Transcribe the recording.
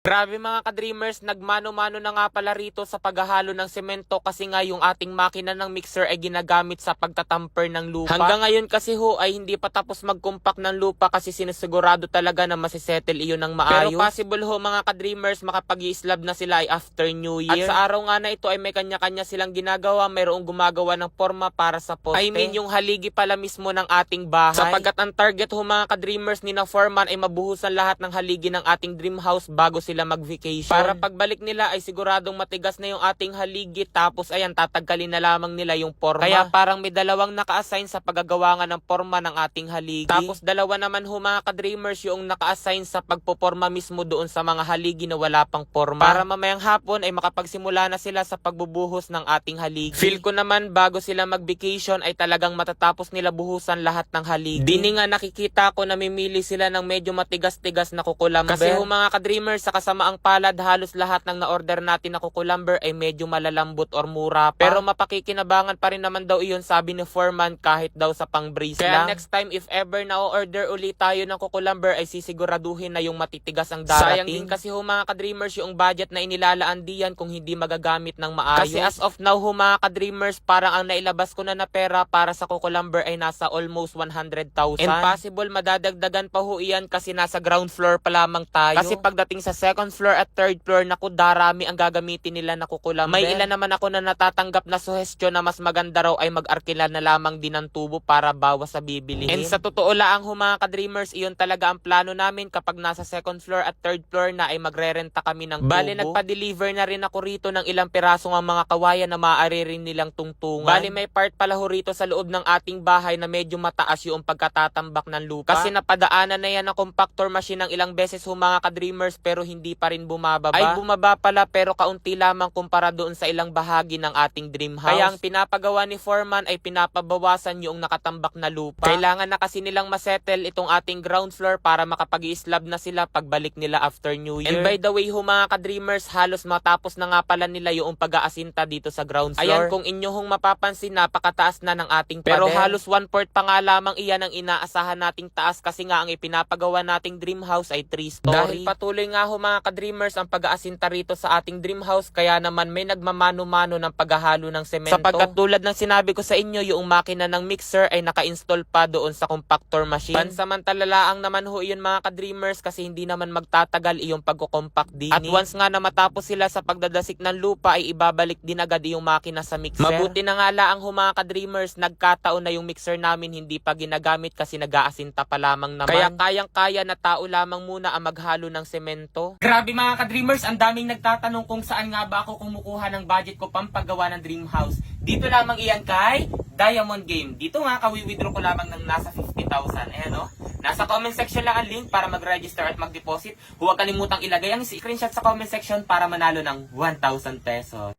Grabe mga ka-dreamers, nagmano-mano na nga pala rito sa paghahalo ng semento kasi nga yung ating makina ng mixer ay ginagamit sa pagtatamper ng lupa. Hanggang ngayon kasi ho ay hindi pa tapos mag-compact ng lupa kasi sinisigurado talaga na masisettle iyon ng maayos. Pero possible ho mga ka-dreamers makapag-i-slab na sila ay after New Year. At sa araw nga na ito ay may kanya-kanya silang ginagawa, mayroong gumagawa ng forma para sa poste. I mean yung haligi pala mismo ng ating bahay. Sapagkat ang target ho mga ka-dreamers ni na foreman ay mabuhusan lahat ng haligi ng ating dream house bago sila mag-vacation. Para pagbalik nila ay siguradong matigas na yung ating haligi tapos ayan tatanggalin na lamang nila yung forma. Kaya parang may dalawang naka-assign sa paggagawa ng forma ng ating haligi. Tapos dalawa naman ho mga ka-dreamers yung naka-assign sa pagpoporma mismo doon sa mga haligi na wala pang forma. Para mamayang hapon ay makapagsimula na sila sa pagbubuhos ng ating haligi. Feel ko naman bago sila mag-vacation ay talagang matatapos nila buhusan lahat ng haligi. Dini nga nakikita ko namimili sila ng medyo matigas-tigas na kukulamber. Kasi ho mga ka-dreamers sa kasamaang palad halos lahat ng na-order natin na kukulamber ay medyo malalambot or mura pa. Pero mapakikinabangan pa rin naman daw iyon sabi ni foreman kahit daw sa pang-breeze lang. Kaya next time if ever na-order ulit tayo ng kukulamber ay sisiguraduhin na yung matitigas ang darating. Sayang din kasi ho mga ka-dreamers yung budget na inilalaan diyan kung hindi magagamit ng maayos. Kasi as of now ho mga ka-dreamers parang ang nailabas ko na pera para sa kukulamber ay nasa almost 100,000. And possible madadagdagan pa ho iyan kasi nasa ground floor pa lamang tayo. Kasi pagdating sa second floor at third floor, naku darami ang gagamitin nila na kukulamber. May ilan naman ako na natatanggap na suhestyon na mas maganda raw ay mag-arkila na lamang din ng tubo para bawas sa bibilihin. And sa totoo lang ho mga ka-dreamers, iyon talaga ang plano namin kapag nasa second floor at third floor na ay magre-renta kami ng tubo. Bale nagpa-deliver na rin ako rito ng ilang piraso ng mga kawayan na maaari rin nilang tungtungan. Bale may part pala ho rito sa loob ng ating bahay na medyo mataas yung pagkatatambak ng lupa. Kasi napadaanan na yan ng compactor machine ng ilang beses ho mga ka-dreamers pero hindi pa rin bumababa. Ay bumaba pala pero kaunti lamang kumpara doon sa ilang bahagi ng ating dream house. Kaya ang pinapagawa ni foreman ay pinapabawasan yung nakatambak na lupa. Kailangan na kasi nilang masettle itong ating ground floor para makapag-i-slab na sila pagbalik nila after New Year. And by the way ho mga ka-dreamers, halos matapos na nga pala nila yung pag-aasinta dito sa ground floor. Ayan kung inyong mapapansin napakataas na ng ating pader. Pero halos 1/4 pa nga lamang iyan ang inaasahan nating taas kasi nga ang ipinapagawa nating dream house ay 3 story. Dahil patuloy nga ho mga ka-dreamers ang pag-aasinta rito sa ating dream house kaya naman may nagmamano-mano ng paghahalo ng semento. Sapagkat tulad ng sinabi ko sa inyo yung makina ng mixer ay naka-install pa doon sa compactor machine. Pansamantala lang naman ho iyon mga ka-dreamers kasi hindi naman magtatagal iyong pagko-compact din. At once nga na matapos sila sa pagdadasik ng lupa ay ibabalik din agad yung makina sa mixer. Mabuti na nga lang ho mga ka-dreamers nagkataon na yung mixer namin hindi pa ginagamit kasi nag-aasinta pa lamang naman. Kaya kayang-kaya na tao lamang muna ang maghalo ng semento. Grabe mga ka-dreamers, ang daming nagtatanong kung saan nga ba ako kumukuha ng budget ko pampagawa ng dream house. Dito lamang iyan kay Diamond Game. Dito nga kawi-withdraw ko lamang ng nasa 50,000. Ayan o. Nasa comment section lang ang link para mag-register at mag-deposit. Huwag kalimutang ilagay ang screenshot sa comment section para manalo ng 1,000 pesos.